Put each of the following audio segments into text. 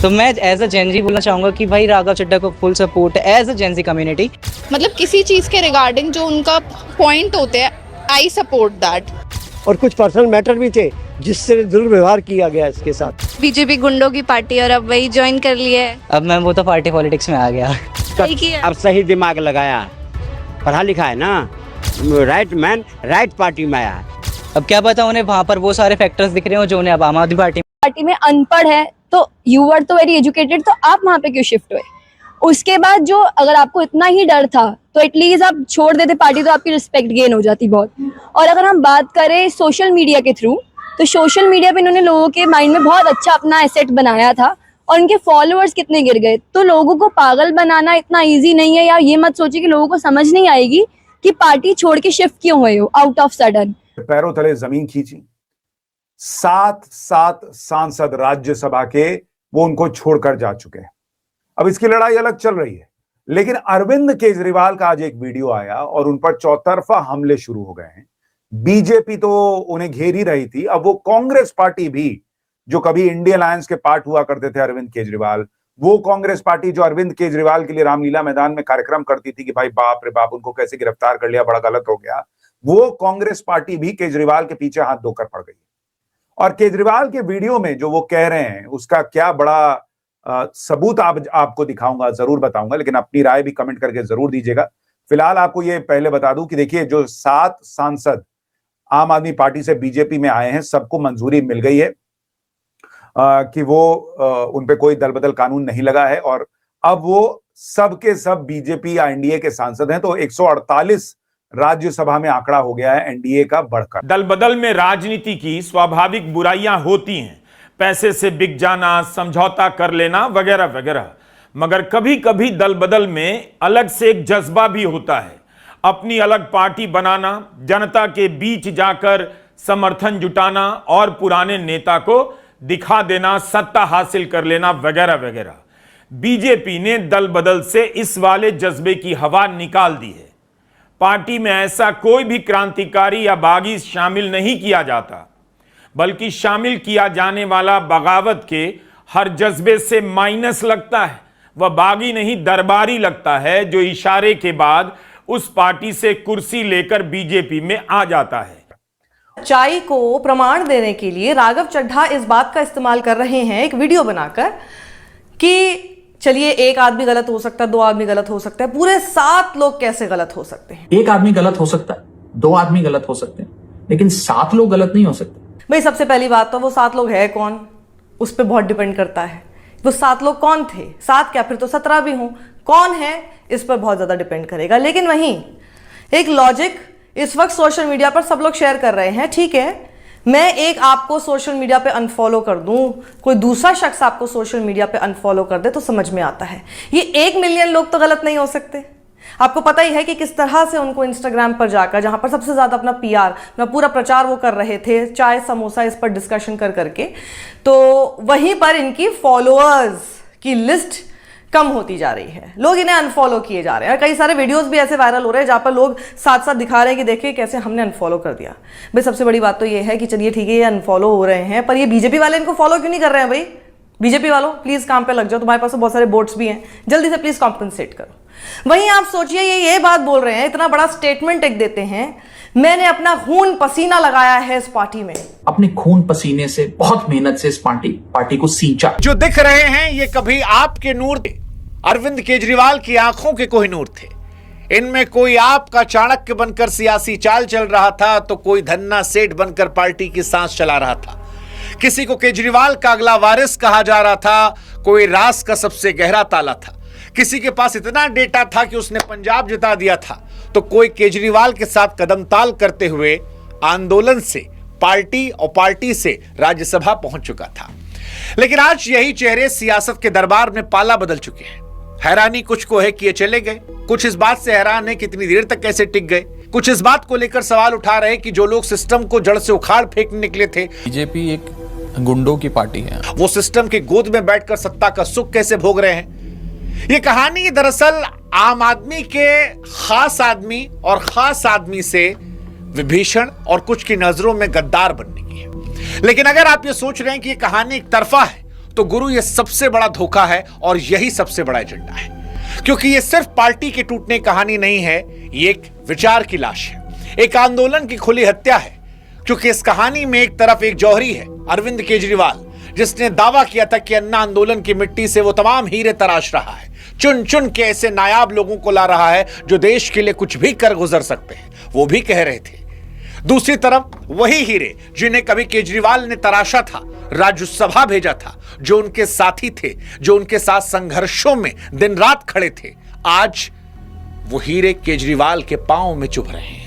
तो मैं as a Gen Z बोलना चाहूंगा कि भाई राघव चड्ढा को full support as a gen z community. मतलब किसी चीज के रिगार्डिंग जो उनका पॉइंट होते हैं, आई सपोर्ट दैट। और कुछ पर्सनल मैटर भी थे जिससे दुर्व्यवहार किया गया इसके साथ। बीजेपी गुंडों की पार्टी और अब वही ज्वाइन कर लिया है। अब मैं वो तो पार्टी पॉलिटिक्स में आ गया। सही किया। अब सही दिमाग लगाया, पढ़ा लिखा है ना, राइट मैन राइट पार्टी में आया है। अब क्या पता उन्हें वहाँ पर वो सारे फैक्टर्स दिख रहे हो जो उन्हें अब आम आदमी पार्टी में अनपढ़ है, तो यू वर तो वेरी एजुकेटेड, तो आप वहाँ पे क्यों शिफ्ट हुए? उसके बाद जो अगर आपको इतना ही डर था तो एटलीस्ट आप छोड़ देते पार्टी, तो आपकी रिस्पेक्ट गेन हो जाती बहुत। और अगर हम बात करें सोशल मीडिया के थ्रू, तो सोशल मीडिया पे इन्होंने लोगों के माइंड में बहुत अच्छा अपना एसेट बनाया था और इनके फॉलोअर्स कितने गिर गए। तो लोगों को पागल बनाना इतना ईजी नहीं है, या ये मत सोचिए कि लोगों को समझ नहीं आएगी कि पार्टी छोड़ के शिफ्ट क्यों हुए हो आउट ऑफ सडन। पैरों तले जमीन खींची। 7 सांसद राज्यसभा के वो उनको छोड़कर जा चुके हैं। अब इसकी लड़ाई अलग चल रही है, लेकिन अरविंद केजरीवाल का आज एक वीडियो आया और उन पर चौतरफा हमले शुरू हो गए हैं। बीजेपी तो उन्हें घेर ही रही थी, अब वो कांग्रेस पार्टी भी, जो कभी इंडिया अलायंस के पार्ट हुआ करते थे अरविंद केजरीवाल, वो कांग्रेस पार्टी जो अरविंद केजरीवाल के लिए रामलीला मैदान में कार्यक्रम करती थी कि भाई बाप रे बाप उनको कैसे गिरफ्तार कर लिया, बड़ा गलत हो गया, वो कांग्रेस पार्टी भी केजरीवाल के पीछे हाथ धोकर पड़ गई। और केजरीवाल के वीडियो में जो वो कह रहे हैं उसका क्या बड़ा सबूत आपको दिखाऊंगा, जरूर बताऊंगा, लेकिन अपनी राय भी कमेंट करके जरूर दीजिएगा। फिलहाल आपको ये पहले बता दूं कि देखिए जो 7 सांसद आम आदमी पार्टी से बीजेपी में आए हैं, सबको मंजूरी मिल गई है कि वो उन पे कोई दल बदल कानून नहीं लगा है और अब वो सब के सब बीजेपी या एनडीए के सांसद हैं। तो 148 राज्यसभा में आंकड़ा हो गया है एनडीए का बढ़कर। दल बदल में राजनीति की स्वाभाविक बुराइयां होती हैं, पैसे से बिक जाना, समझौता कर लेना वगैरह वगैरह, मगर कभी कभी दल बदल में अलग से एक जज्बा भी होता है, अपनी अलग पार्टी बनाना, जनता के बीच जाकर समर्थन जुटाना और पुराने नेता को दिखा देना, सत्ता हासिल कर लेना वगैरह वगैरह। बीजेपी ने दल बदल से इस वाले जज्बे की हवा निकाल दी है। पार्टी में ऐसा कोई भी क्रांतिकारी या बागी शामिल नहीं किया जाता, बल्कि शामिल किया जाने वाला बगावत के हर जज्बे से माइनस लगता है। वह बागी नहीं दरबारी लगता है, जो इशारे के बाद उस पार्टी से कुर्सी लेकर बीजेपी में आ जाता है। सच्चाई को प्रमाण देने के लिए राघव चड्ढा इस बात का इस्तेमाल कर रहे हैं एक वीडियो बनाकर कि चलिए एक आदमी गलत हो सकता है, 2 आदमी गलत हो सकता है, पूरे 7 लोग कैसे गलत हो सकते हैं? एक आदमी गलत हो सकता है, 2 आदमी गलत हो सकते हैं, लेकिन 7 लोग गलत नहीं हो सकते। भाई सबसे पहली बात तो वो 7 लोग है कौन, उस पर बहुत डिपेंड करता है। वो 7 लोग कौन थे? 7 क्या, फिर तो 17 भी हों, कौन है इस पर बहुत ज्यादा डिपेंड करेगा। लेकिन वहीं एक लॉजिक इस वक्त सोशल मीडिया पर सब लोग शेयर कर रहे हैं। ठीक है, मैं एक आपको सोशल मीडिया पे अनफॉलो कर दूं, कोई दूसरा शख्स आपको सोशल मीडिया पे अनफॉलो कर दे तो समझ में आता है। ये 1 मिलियन लोग तो गलत नहीं हो सकते। आपको पता ही है कि किस तरह से उनको इंस्टाग्राम पर जाकर, जहां पर सबसे ज्यादा अपना पीआर, अपना पूरा प्रचार वो कर रहे थे, चाय समोसा इस पर डिस्कशन कर करके, तो वहीं पर इनकी फॉलोअर्स की लिस्ट कम होती जा रही है, लोग इन्हें अनफॉलो किए जा रहे हैं। और कई सारे वीडियोस भी ऐसे वायरल हो रहे हैं जहां पर लोग साथ साथ दिखा रहे हैं कि देखिए कैसे हमने अनफॉलो कर दिया। भाई सबसे बड़ी बात तो ये है कि चलिए ठीक है ये अनफॉलो हो रहे हैं, पर ये बीजेपी वाले इनको फॉलो क्यों नहीं कर रहे हैं? भाई बीजेपी वालों प्लीज काम पे लग जाओ, तुम्हारे पास तो बहुत सारे वोट्स भी हैं, जल्दी से प्लीज कॉम्पनसेट करो। वहीं आप सोचिए ये बात बोल रहे हैं, इतना बड़ा स्टेटमेंट एक देते हैं, मैंने अपना खून पसीना लगाया है इस पार्टी में, अपने खून पसीने से, बहुत मेहनत से इस पार्टी को सींचा। जो दिख रहे हैं ये कभी आपके नूर थे, अरविंद केजरीवाल की आंखों के कोहिनूर थे। इनमें कोई आपका चाणक्य बनकर सियासी चाल चल रहा था, तो कोई धन्ना सेठ बनकर पार्टी की सांस चला रहा था। किसी को केजरीवाल का अगला वारिस कहा जा रहा था, कोई रास का सबसे गहरा ताला था। किसी के पास इतना डेटा था कि उसने पंजाब जिता दिया था, तो कोई केजरीवाल के साथ कदम ताल करते हुए आंदोलन से पार्टी और पार्टी से राज्यसभा पहुंच चुका था। लेकिन आज यही चेहरे सियासत के दरबार में पाला बदल चुके हैं। हैरानी कुछ को है कि ये चले गए, कुछ इस बात से हैरान है कितनी देर तक कैसे टिक गए, कुछ इस बात को लेकर सवाल उठा रहे हैं कि जो लोग सिस्टम को जड़ से उखाड़ फेंकने निकले थे, बीजेपी एक गुंडों की पार्टी है, वो सिस्टम के गोद में बैठकर सत्ता का सुख कैसे भोग रहे हैं। ये कहानी दरअसल आम आदमी के खास आदमी और खास आदमी से विभीषण और कुछ की नजरों में गद्दार बनने की है। लेकिन अगर आप ये सोच रहे हैं कि ये कहानी एक तरफा है, तो गुरु ये सबसे बड़ा धोखा है और यही सबसे बड़ा एजेंडा है, क्योंकि ये सिर्फ पार्टी के टूटने की कहानी नहीं है, ये एक विचार की लाश है, एक आंदोलन की खुली हत्या है। क्योंकि इस कहानी में एक तरफ एक जौहरी है, अरविंद केजरीवाल, जिसने दावा किया था कि अन्ना आंदोलन की मिट्टी से वो तमाम हीरे तराश रहा है, चुन चुन के ऐसे नायाब लोगों को ला रहा है जो देश के लिए कुछ भी कर गुजर सकते हैं, वो भी कह रहे थे। दूसरी तरफ वही हीरे जिन्हें कभी केजरीवाल ने तराशा था, राज्यसभा भेजा था, जो उनके साथी थे, जो उनके साथ संघर्षों में दिन रात खड़े थे, आज वो हीरे केजरीवाल के पांव में चुभ रहे हैं।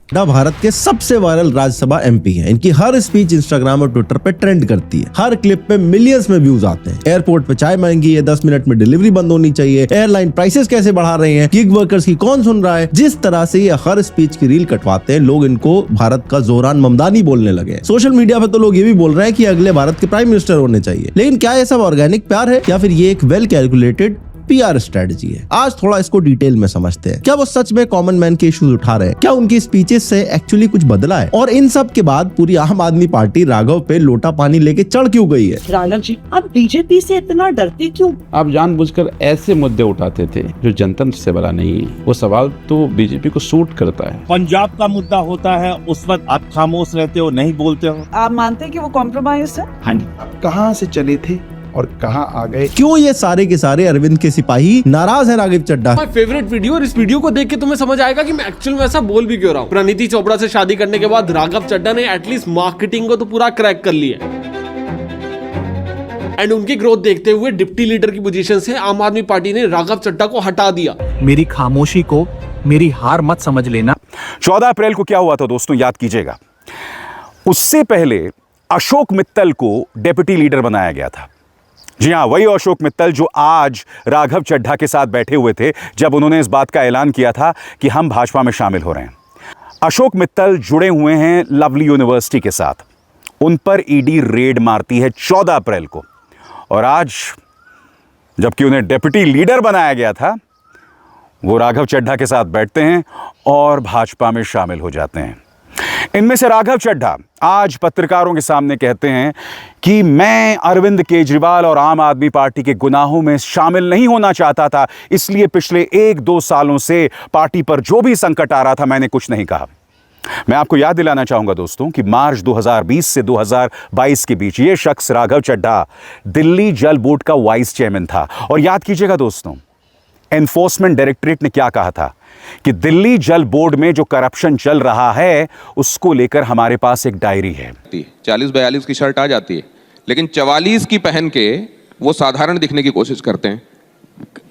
भारत के सबसे वायरल राज्यसभा एमपी हैं। इनकी हर स्पीच इंस्टाग्राम और ट्विटर पे ट्रेंड करती है। हर क्लिप पे मिलियंस में व्यूज आते हैं। एयरपोर्ट पे चाय महंगी है, 10 मिनट में डिलीवरी बंद होनी चाहिए, एयरलाइन प्राइसेस कैसे बढ़ा रहे हैं, गिग वर्कर्स की कौन सुन रहा है। जिस तरह से ये हर स्पीच की रील कटवाते हैं, लोग इनको भारत का जोरान ममदानी बोलने लगे। सोशल मीडिया पे तो लोग ये भी बोल रहे हैं कि अगले भारत के प्राइम मिनिस्टर होने चाहिए। लेकिन क्या ये सब ऑर्गेनिक प्यार है या फिर ये एक वेल कैलकुलेटेड पीआर स्ट्रेटजी है? आज थोड़ा इसको डिटेल में समझते हैं। क्या वो सच में कॉमन मैन के इश्यूज उठा रहे हैं? क्या उनकी स्पीचेस से एक्चुअली कुछ बदला है? और इन सब के बाद पूरी आम आदमी पार्टी राघव पे लोटा पानी लेके चढ़ क्यों गई है? राघव जी, आप बीजेपी से इतना डरते क्यों? आप जानबूझकर ऐसे मुद्दे उठाते थे जो जनतंत्र से बड़ा नहीं है। वो सवाल तो बीजेपी को सूट करता है। पंजाब का मुद्दा होता है, उस वक्त आप खामोश रहते हो, नहीं बोलते हो। आप मानते हैं कि वो कॉम्प्रोमाइज है? हाँ जी। कहाँ से चले थे और कहां आ गए? क्यों ये सारे के सारे अरविंद के सिपाही नाराज है Raghav Chadha? My favourite video, और इस वीडियो को देख के तुम्हें समझ आएगा कि मैं एक्चुअल में ऐसा बोल भी क्यों रहा हूं। प्रणीति चोपड़ा से शादी करने के बाद राघव चड्ढा ने एटलीस्ट मार्केटिंग को तो पूरा क्रैक कर लिया, एंड उनकी ग्रोथ देखते हुए डिप्टी लीडर की पोजीशन से आम आदमी पार्टी ने राघव चड्ढा को हटा दिया। मेरी खामोशी को मेरी हार मत समझ लेना। 14 अप्रैल को क्या हुआ था दोस्तों, याद कीजिएगा। उससे पहले अशोक मित्तल को डेप्यूटी लीडर बनाया गया था। जी हां, वही अशोक मित्तल जो आज राघव चड्ढा के साथ बैठे हुए थे जब उन्होंने इस बात का ऐलान किया था कि हम भाजपा में शामिल हो रहे हैं। अशोक मित्तल जुड़े हुए हैं लवली यूनिवर्सिटी के साथ। उन पर ईडी रेड मारती है 14 अप्रैल को, और आज जबकि उन्हें डेप्यूटी लीडर बनाया गया था, वो राघव चड्ढा के साथ बैठते हैं और भाजपा में शामिल हो जाते हैं। इनमें से राघव चड्ढा आज पत्रकारों के सामने कहते हैं कि मैं अरविंद केजरीवाल और आम आदमी पार्टी के गुनाहों में शामिल नहीं होना चाहता था, इसलिए पिछले 1-2 सालों से पार्टी पर जो भी संकट आ रहा था मैंने कुछ नहीं कहा। मैं आपको याद दिलाना चाहूंगा दोस्तों कि मार्च 2020 से 2022 के बीच ये शख्स राघव चड्ढा दिल्ली जल बोर्ड का वाइस चेयरमैन था। और याद कीजिएगा दोस्तों, एनफोर्समेंट डायरेक्टरेट ने क्या कहा था कि दिल्ली जल बोर्ड में जो करप्शन चल रहा है उसको लेकर हमारे पास एक डायरी है। 40-42 की शर्ट आ जाती है, लेकिन 44 की पहन के वो साधारण दिखने की कोशिश करते हैं।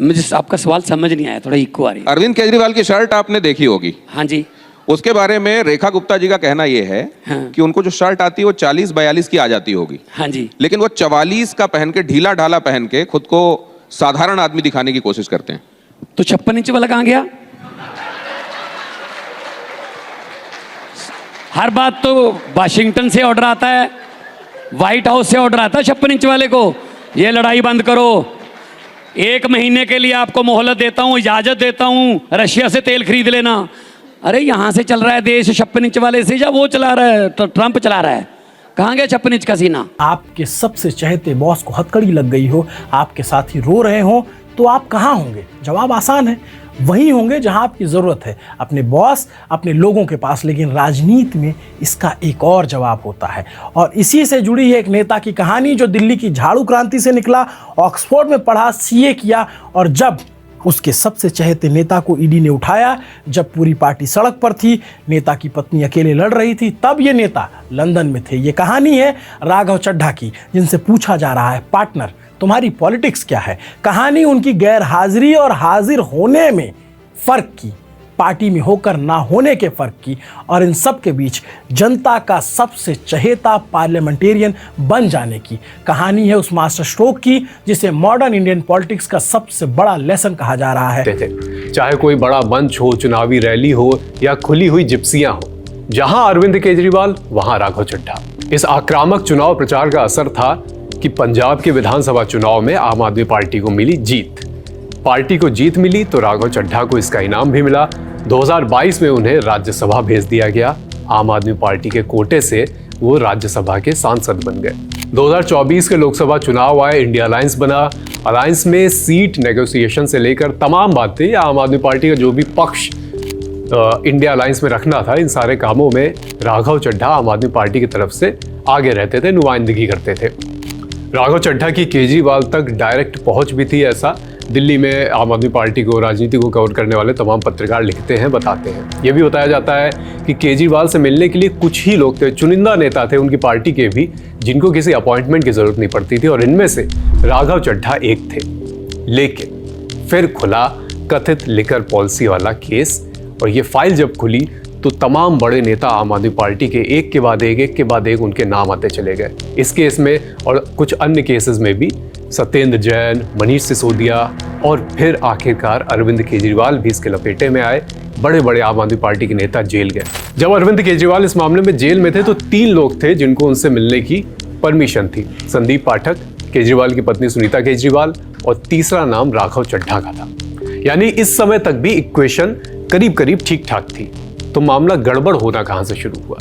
मुझे आपका सवाल समझ नहीं आया, थोड़ा इको आ रही है। अरविंद केजरीवाल की शर्ट आपने देखी होगी। हाँ जी। उसके बारे में रेखा गुप्ता जी का कहना यह है कि उनको जो शर्ट आती है वो 40-42 की आ जाती होगी। हाँ जी। लेकिन वो 44 का पहन के, ढीला ढाला पहन के खुद को साधारण आदमी दिखाने की कोशिश करते हैं। तो 56 इंच वाला कहां गया? हर बात तो वाशिंगटन से ऑर्डर आता है, व्हाइट हाउस से ऑर्डर आता है 56 इंच वाले को, ये लड़ाई बंद करो, 1 महीने के लिए आपको मोहलत देता हूं, इजाजत देता हूं, रशिया से तेल खरीद लेना। अरे यहां से चल रहा है देश 56 इंच वाले से, या वो चला रहा है, तो ट्रंप चला रहा है? कहां गया 56 इंच का सीना? आपके सबसे चहेते बॉस को हथकड़ी लग गई हो, आपके साथी रो रहे हो, तो आप कहां होंगे? जवाब आसान है, वहीं होंगे जहां आपकी जरूरत है, अपने बॉस, अपने लोगों के पास। लेकिन राजनीति में इसका एक और जवाब होता है, और इसी से जुड़ी है एक नेता की कहानी जो दिल्ली की झाड़ू क्रांति से निकला, ऑक्सफोर्ड में पढ़ा, सीए किया, और जब उसके सबसे चहेते नेता को ईडी ने उठाया, जब पूरी पार्टी सड़क पर थी, नेता की पत्नी अकेले लड़ रही थी, तब ये नेता लंदन में थे। ये कहानी है राघव चड्ढा की, जिनसे पूछा जा रहा है, पार्टनर तुम्हारी पॉलिटिक्स क्या है? कहानी उनकी गैर हाजिरी और हाजिर होने में फर्क की, पार्टी में होकर ना होने के फर्क की, और इन सब के बीच जनता का सबसे चहेता पार्लियामेंटेरियन बन जाने की कहानी है, उस मास्टर स्ट्रोक की जिसे मॉडर्न इंडियन पॉलिटिक्स का सबसे बड़ा लेसन कहा जा रहा है। चाहे कोई बड़ा मंच हो, चुनावी रैली हो, या खुली हुई जिप्सियां हो, जहां अरविंद केजरीवाल वहां राघव चड्ढा। इस आक्रामक चुनाव प्रचार का असर था कि पंजाब के विधानसभा चुनाव में आम आदमी पार्टी को मिली जीत। पार्टी को जीत मिली तो राघव चड्ढा को इसका इनाम भी मिला। 2022 में उन्हें राज्यसभा भेज दिया गया। आम आदमी पार्टी के कोटे से वो राज्यसभा के सांसद बन गए। 2024 के लोकसभा चुनाव आए, इंडिया अलायंस बना। अलायंस में सीट नेगोशिएशन से लेकर तमाम बातें आम आदमी पार्टी का जो भी पक्ष इंडिया अलायंस में रखना था, इन सारे कामों में राघव चड्ढा आम आदमी पार्टी की तरफ से आगे रहते थे, नुमाइंदगी करते थे। राघव चड्ढा की केजरीवाल तक डायरेक्ट पहुंच भी थी। ऐसा दिल्ली में आम आदमी पार्टी को, राजनीति को कवर करने वाले तमाम पत्रकार लिखते हैं, बताते हैं। यह भी बताया जाता है कि केजरीवाल से मिलने के लिए कुछ ही लोग थे, चुनिंदा नेता थे उनकी पार्टी के भी, जिनको किसी अपॉइंटमेंट की जरूरत नहीं पड़ती थी, और इनमें से राघव चड्ढा एक थे। लेकिन फिर खुला कथित लिकर पॉलिसी वाला केस, और ये फाइल जब खुली तो तमाम बड़े नेता आम आदमी पार्टी के एक के बाद एक उनके नाम आते चले गए। इस केस में और कुछ अन्य केसेस में भी सत्येंद्र जैन, मनीष सिसोदिया और फिर आखिरकार अरविंद केजरीवाल भी इसके लपेटे में आए। बड़े बड़े आम आदमी पार्टी के नेता जेल गए। जब अरविंद केजरीवाल इस मामले में जेल में थे तो 3 लोग थे जिनको उनसे मिलने की परमिशन थी। संदीप पाठक, केजरीवाल की पत्नी सुनीता केजरीवाल, और तीसरा नाम राघव चड्ढा का था। यानी इस समय तक भी इक्वेशन करीब करीब ठीक ठाक थी। तो मामला गड़बड़ होना कहां से शुरू हुआ?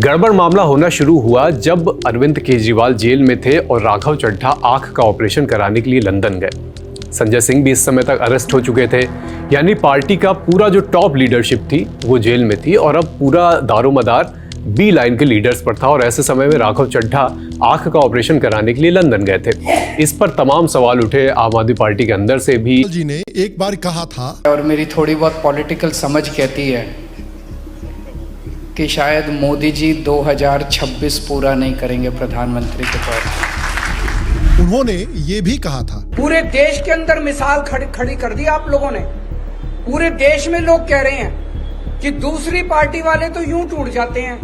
गड़बड़ मामला होना शुरू हुआ जब अरविंद केजरीवाल जेल में थे और राघव चड्ढा आंख का ऑपरेशन कराने के लिए लंदन गए। संजय सिंह भी इस समय तक अरेस्ट हो चुके थे। यानी पार्टी का पूरा जो टॉप लीडरशिप थी वो जेल में थी, और अब पूरा दारोमदार बी लाइन के लीडर्स पर था। और ऐसे समय में राघव चड्ढा आंख का ऑपरेशन कराने के लिए लंदन गए थे। इस पर तमाम सवाल उठे आम आदमी पार्टी के अंदर से भी। जी ने एक बार कहा था, और मेरी थोड़ी बहुत पॉलिटिकल समझ कहती है कि शायद मोदी जी 2026 पूरा नहीं करेंगे प्रधानमंत्री के तौर पर। उन्होंने ये भी कहा था, पूरे देश के अंदर मिसाल खड़ी कर दी आप लोगों ने। पूरे देश में लोग कह रहे हैं कि दूसरी पार्टी वाले तो यूं टूट जाते हैं।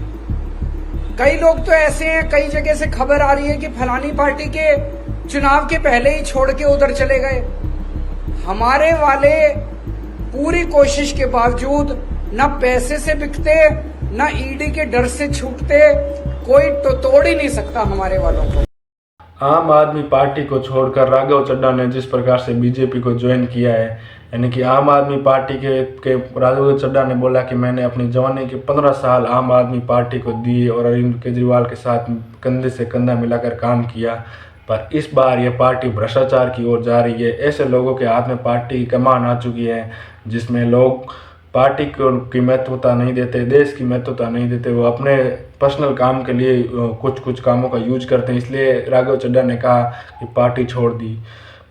कई लोग तो ऐसे हैं, कई जगह से खबर आ रही है कि फलानी पार्टी के चुनाव के पहले ही छोड़ के उधर चले गए। हमारे वाले पूरी कोशिश के बावजूद न पैसे से बिकते, न ईडी के डर से छूटते, कोई तो तोड़ ही नहीं सकता हमारे वालों को। आम आदमी पार्टी को छोड़कर राघव चड्ढा ने जिस प्रकार से बीजेपी को ज्वाइन किया है, यानी कि आम आदमी पार्टी के राघव चड्ढा ने बोला कि मैंने अपनी जवानी के 15 साल आम आदमी पार्टी को दिए और अरविंद केजरीवाल के साथ कंधे से कंधा मिलाकर काम किया। पर इस बार ये पार्टी भ्रष्टाचार की ओर जा रही है। ऐसे लोगों के हाथ में पार्टी की कमान आ चुकी है जिसमें लोग पार्टी की महत्वता नहीं देते, देश की महत्वता नहीं देते, वो अपने पर्सनल काम के लिए कुछ कामों का यूज करते हैं। इसलिए राघव चड्ढा ने कहा कि पार्टी छोड़ दी।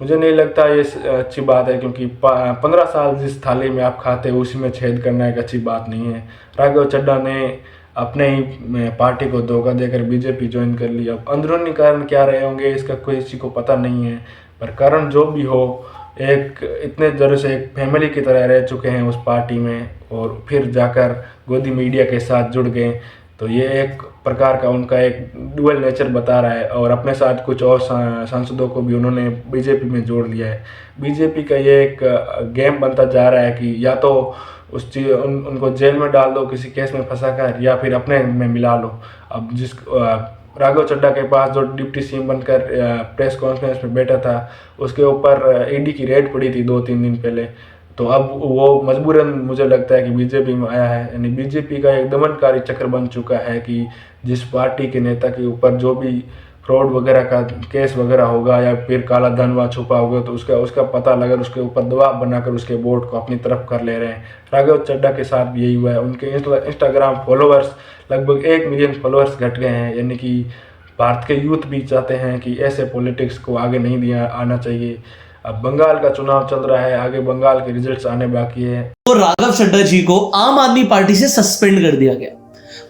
मुझे नहीं लगता ये अच्छी बात है, क्योंकि 15 साल जिस थाली में आप खाते हो उसी में छेद करना एक अच्छी बात नहीं है। राघव चड्ढा ने अपने ही पार्टी को धोखा देकर बीजेपी ज्वाइन कर ली। अब अंदरूनी कारण क्या रहे होंगे इसका कोई किसी को पता नहीं है, पर कारण जो भी हो, एक इतने जरूर से एक फैमिली की तरह रह चुके हैं उस पार्टी में, और फिर जाकर गोदी मीडिया के साथ जुड़ गए। तो ये एक प्रकार का उनका एक डुअल नेचर बता रहा है, और अपने साथ कुछ और सांसदों को भी उन्होंने बीजेपी में जोड़ लिया है। बीजेपी का ये एक गेम बनता जा रहा है कि या तो उनको जेल में डाल दो किसी केस में फंसाकर, या फिर अपने में मिला लो। अब जिस राघव चड्ढा के पास जो डिप्टी सीएम बनकर प्रेस कॉन्फ्रेंस में बैठा था, उसके ऊपर ईडी की रेड पड़ी थी 2-3 दिन पहले। तो अब वो मजबूरन मुझे लगता है कि बीजेपी में आया है। यानी बीजेपी का एक दमनकारी चक्र बन चुका है कि जिस पार्टी के नेता के ऊपर जो भी फ्रॉड वगैरह का केस वगैरह होगा या फिर काला धन वहाँ छुपा होगा, तो उसका पता लगा उसके ऊपर दबाव बनाकर उसके वोट को अपनी तरफ कर ले रहे हैं। राघव चड्ढा के साथ भी यही हुआ है। उनके इंस्टाग्राम फॉलोअर्स लगभग 1 मिलियन फॉलोअर्स घट गए हैं। यानी कि भारत के यूथ भी चाहते हैं कि ऐसे पॉलिटिक्स को आगे नहीं दिया आना चाहिए। अब बंगाल का चुनाव चल रहा है, आगे बंगाल के रिजल्ट्स आने बाकी है। तो राघव चड्ढा जी को आम आदमी पार्टी से सस्पेंड कर दिया गया,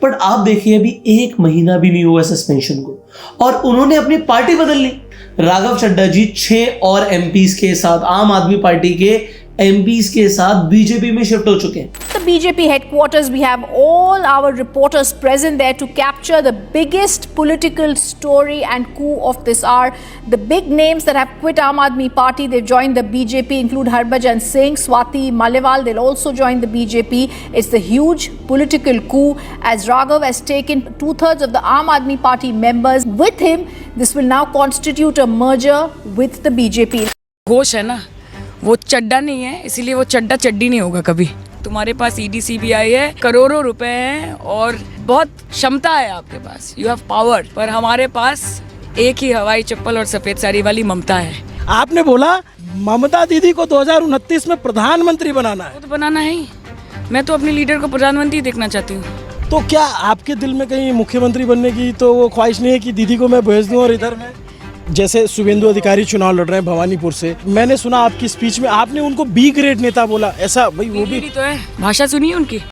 बट आप देखिए अभी 1 महीना भी नहीं हुआ सस्पेंशन को और उन्होंने अपनी पार्टी बदल ली। राघव चड्ढा जी 6 और एमपीज के साथ, आम आदमी पार्टी के एमपीज के साथ बीजेपी में शिफ्ट हो चुके हैं। The BJP headquarters, we have all our reporters present there to capture the biggest political story and coup of this hour. The big names that have quit Aam Aadmi Party, they've joined the BJP, include Harbhajan Singh, Swati Maliwal, they'll also join the BJP. It's the huge political coup as Raghav has taken 2/3 of the Aam Aadmi Party members with him. This will now constitute a merger with the BJP. होश है ना, वो चड्डा नहीं है, इसीलिए वो चड्डा चड्डी नहीं होगा कभी। तुम्हारे पास ईडी सीबीआई है, करोड़ों रुपए हैं और बहुत क्षमता है आपके पास, यू हैव पावर। पर हमारे पास एक ही हवाई चप्पल और सफेद साड़ी वाली ममता है। आपने बोला ममता दीदी को 2029 में प्रधानमंत्री बनाना है। वो तो बनाना है ही, मैं तो अपने लीडर को प्रधानमंत्री देखना चाहती हूँ। तो क्या आपके दिल में कहीं मुख्यमंत्री बनने की तो वो ख्वाहिश नहीं है कि दीदी को मैं भेज दूं? और इधर में जैसे शुभेंदु अधिकारी चुनाव लड़ रहे हैं भवानीपुर से, मैंने सुना आपकी स्पीच में आपने उनको बी ग्रेड नेता बोला, ऐसा भाई वो भी तो है, भाषा सुनिए उनकी।